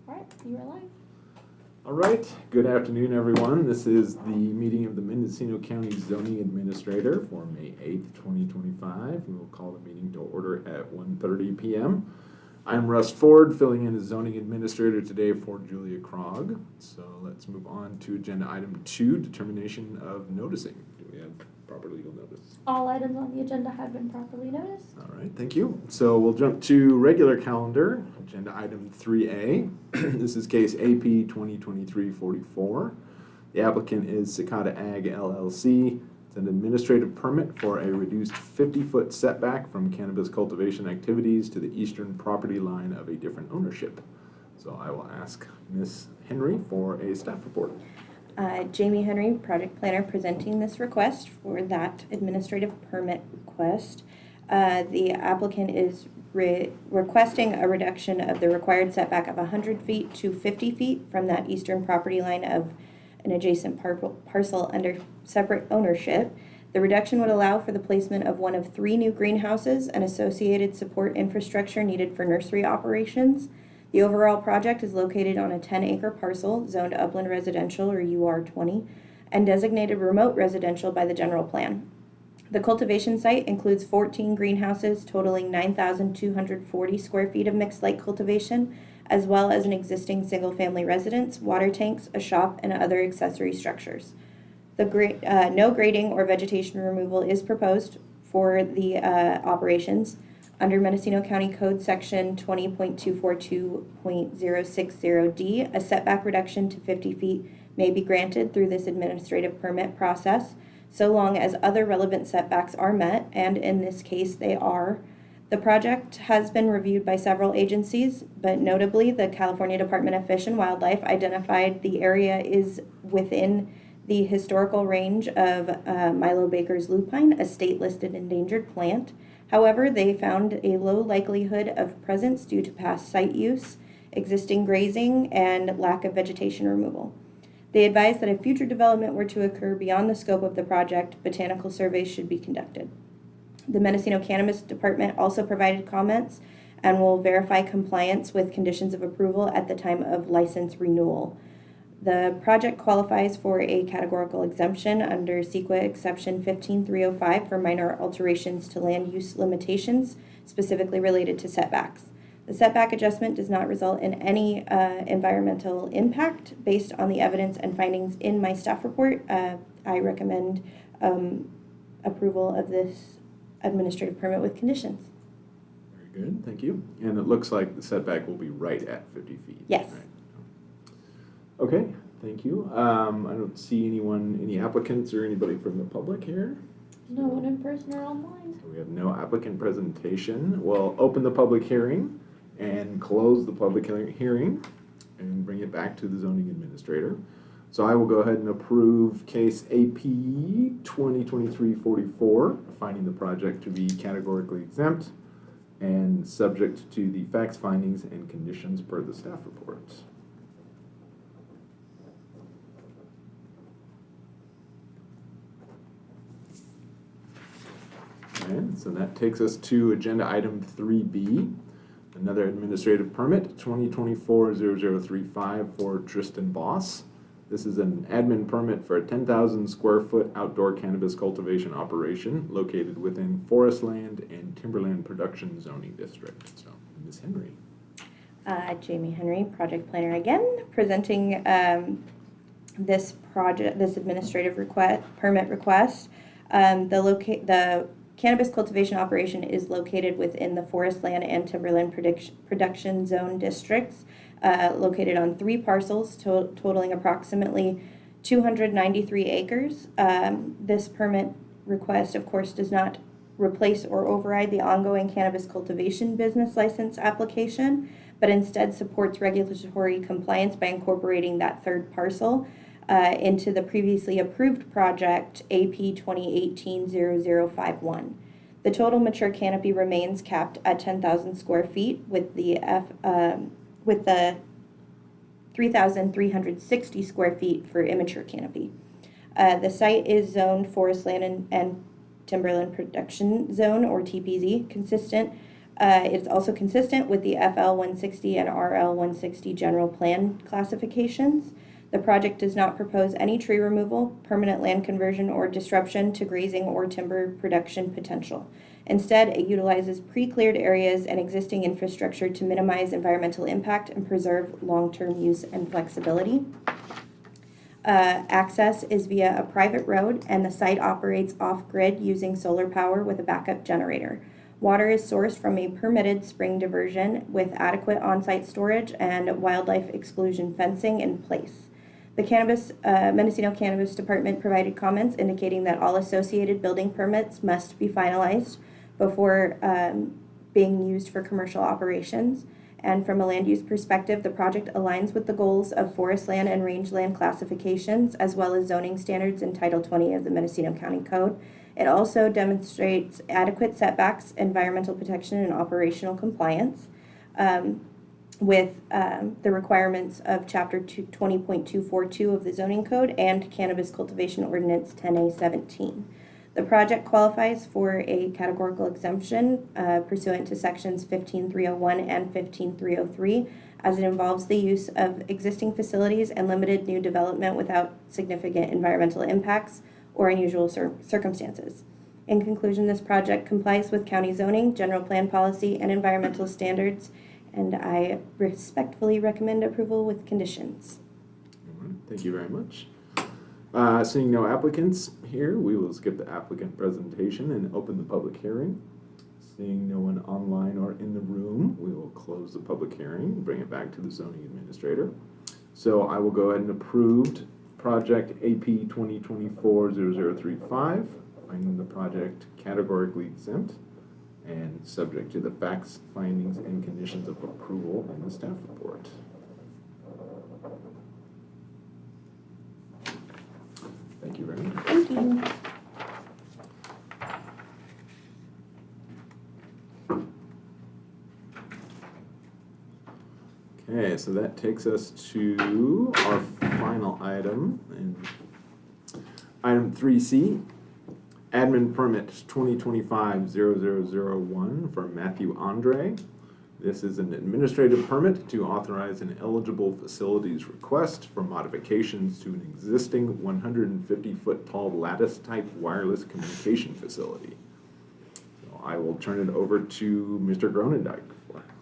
All right, you are live. All right, good afternoon, everyone. This is the meeting of the Mendocino County Zoning Administrator for May 8th, 2025. We will call the meeting to order at 1:30 p.m. I'm Russ Ford, filling in as Zoning Administrator today for Julia Krog. So let's move on to agenda item 2, determination of noticing. Do we have proper legal notice? All items on the agenda have been properly noticed. All right, thank you. So we'll jump to regular calendar, agenda item 3A. This is case AP 2023-44. The applicant is Cicada Ag LLC. It's an administrative permit for a reduced 50-foot setback from cannabis cultivation activities to the eastern property line of a different ownership. So I will ask Ms. Henry for a staff report. Jamie Henry, project planner, presenting this request for that administrative permit request. The applicant is requesting a reduction of the required setback of 100 feet to 50 feet from that eastern property line of an adjacent parcel under separate ownership. The reduction would allow for the placement of one of 3 new greenhouses and associated support infrastructure needed for nursery operations. The overall project is located on a 10-acre parcel zoned upland residential, or UR20, and designated remote residential by the general plan. The cultivation site includes 14 greenhouses totaling 9,240 square feet of mixed light cultivation, as well as an existing single-family residence, water tanks, a shop, and other accessory structures. No grading or vegetation removal is proposed for the operations. Under Mendocino County Code Section 20.242.060D, a setback reduction to 50 feet may be granted through this administrative permit process, so long as other relevant setbacks are met, and in this case they are. The project has been reviewed by several agencies, but notably the California Department of Fish and Wildlife identified the area is within the historical range of Milo Baker's lupine, a state-listed endangered plant. However, they found a low likelihood of presence due to past site use, existing grazing, and lack of vegetation removal. They advised that if future development were to occur beyond the scope of the project, botanical surveys should be conducted. The Mendocino Cannabis Department also provided comments and will verify compliance with conditions of approval at the time of license renewal. The project qualifies for a categorical exemption under CEQA Exception 15305 for minor alterations to land use limitations, specifically related to setbacks. The setback adjustment does not result in any environmental impact. Based on the evidence and findings in my staff report, I recommend approval of this administrative permit with conditions. Very good, thank you. And it looks like the setback will be right at 50 feet. Yes. Right? Okay, thank you. I don't see any applicants or anybody from the public here. No one in person or online. So we have no applicant presentation. We'll open the public hearing and close the public hearing and bring it back to the zoning administrator. So I will go ahead and approve case AP 2023-44, finding the project to be categorically exempt and subject to the facts, findings, and conditions per the staff report. And so that takes us to agenda item 3B, another administrative permit, 2024-0035 for Tristan Boss. This is an admin permit for a 10,000 square foot outdoor cannabis cultivation operation located within Forest Land and Timberland Production Zoning District. So, Ms. Henry. Jamie Henry, project planner again, presenting this administrative permit request. The cannabis cultivation operation is located within the Forest Land and Timberland Production Zone districts, located on 3 parcels totaling approximately 293 acres. This permit request, of course, does not replace or override the ongoing cannabis cultivation business license application, but instead supports regulatory compliance by incorporating that 3rd parcel into the previously approved project AP 2018-0051. The total mature canopy remains capped at 10,000 square feet with the 3,360 square feet for immature canopy. The site is zoned Forest Land and Timberland Production Zone, or TPZ, consistent It's also consistent with the FL 160 and RL 160 general plan classifications. The project does not propose any tree removal, permanent land conversion, or disruption to grazing or timber production potential. Instead, it utilizes pre-cleared areas and existing infrastructure to minimize environmental impact and preserve long-term use and flexibility. Access is via a private road, and the site operates off-grid using solar power with a backup generator. Water is sourced from a permitted spring diversion with adequate on-site storage and wildlife exclusion fencing in place. The Mendocino Cannabis Department provided comments indicating that all associated building permits must be finalized before being used for commercial operations. And from a land use perspective, the project aligns with the goals of forest land and rangeland classifications, as well as zoning standards in Title 20 of the Mendocino County Code. It also demonstrates adequate setbacks, environmental protection, and operational compliance with the requirements of Chapter 20.242 of the Zoning Code and Cannabis Cultivation Ordinance 10A17. The project qualifies for a categorical exemption pursuant to Sections 15301 and 15303, as it involves the use of existing facilities and limited new development without significant environmental impacts or unusual circumstances. In conclusion, this project complies with county zoning, general plan policy, and environmental standards, and I respectfully recommend approval with conditions. All right, thank you very much. Seeing no applicants here, we will skip the applicant presentation and open the public hearing. Seeing no one online or in the room, we will close the public hearing, bring it back to the zoning administrator. So I will go ahead and approve project AP 2024-0035, finding the project categorically exempt and subject to the facts, findings, and conditions of approval in the staff report. Thank you very much. Thank you. Okay, so that takes us to our final item, and item 3C, admin permit 2025-0001 for Matthew Andre. This is an administrative permit to authorize an eligible facilities request for modifications to an existing 150-foot tall lattice-type wireless communication facility. So I will turn it over to Mr. Gronendijk.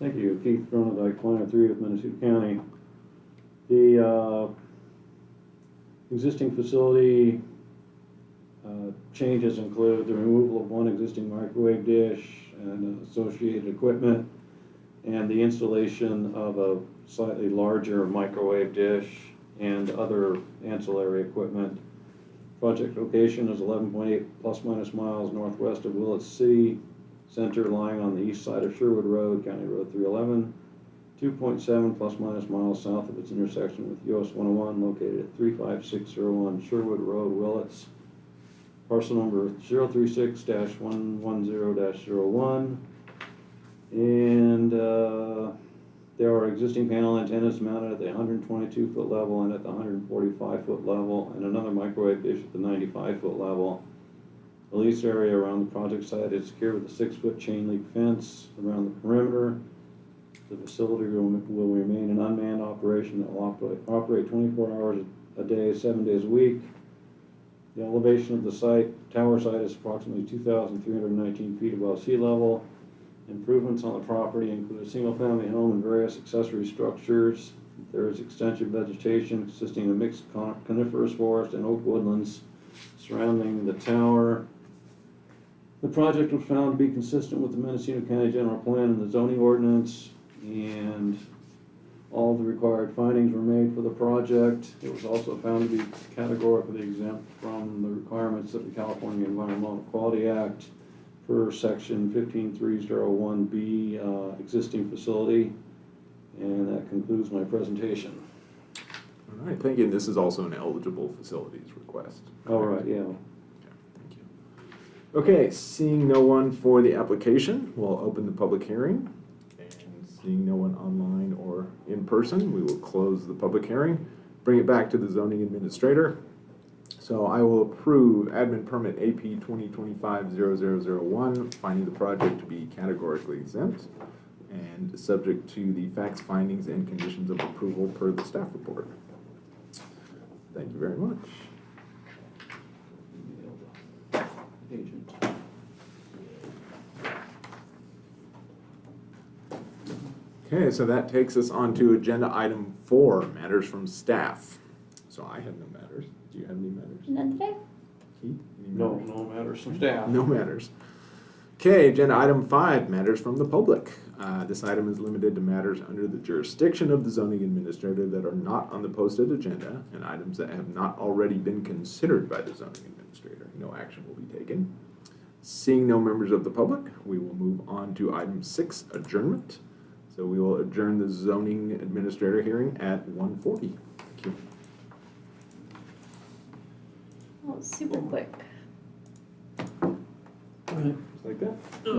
Thank you. Keith Gronendijk, Planner 3 with Mendocino County. The existing facility changes include the removal of one existing microwave dish and associated equipment, and the installation of a slightly larger microwave dish and other ancillary equipment. Project location is 11.8 plus minus miles northwest of Willits City Center, lying on the east side of Sherwood Road, County Road 311, 2.7 plus minus miles south of its intersection with US 101, located at 35601 Sherwood Road, Willits. Parcel number 036-110-01. And there are existing panel antennas mounted at the 122-foot level and at the 145-foot level, and another microwave dish at the 95-foot level. The lease area around the project site is secured with a 6-foot chain link fence around the perimeter. The facility will remain an unmanned operation that will operate 24 hours a day, 7 days a week. The elevation of the tower site is approximately 2,319 feet above sea level. Improvements on the property include a single-family home and various accessory structures. There is extensive vegetation consisting of mixed coniferous forest and oak woodlands surrounding the tower. The project was found to be consistent with the Mendocino County General Plan and the zoning ordinance, and all the required findings were made for the project. It was also found to be categorically exempt from the requirements of the California Environmental Quality Act per section 15301B, existing facility. And that concludes my presentation. All right, thank you. This is also an eligible facilities request. All right, yeah. Thank you. Okay, seeing no one for the application, we'll open the public hearing. And seeing no one online or in person, we will close the public hearing, bring it back to the zoning administrator. So I will approve admin permit AP 2025-0001, finding the project to be categorically exempt and subject to the facts, findings, and conditions of approval per the staff report. Thank you very much. Agent. Okay, so that takes us on to agenda item 4, matters from staff. So I have no matters. Do you have any matters? None today? Keith, any No, matters? no matters from staff. No matters. Okay, agenda item 5, matters from the public. This item is limited to matters under the jurisdiction of the zoning administrator that are not on the posted agenda and items that have not already been considered by the zoning administrator. No action will be taken. Seeing no members of the public, we will move on to item 6, adjournment. So we will adjourn the zoning administrator hearing at 1:40. Thank you. Oh, super quick. Just like that.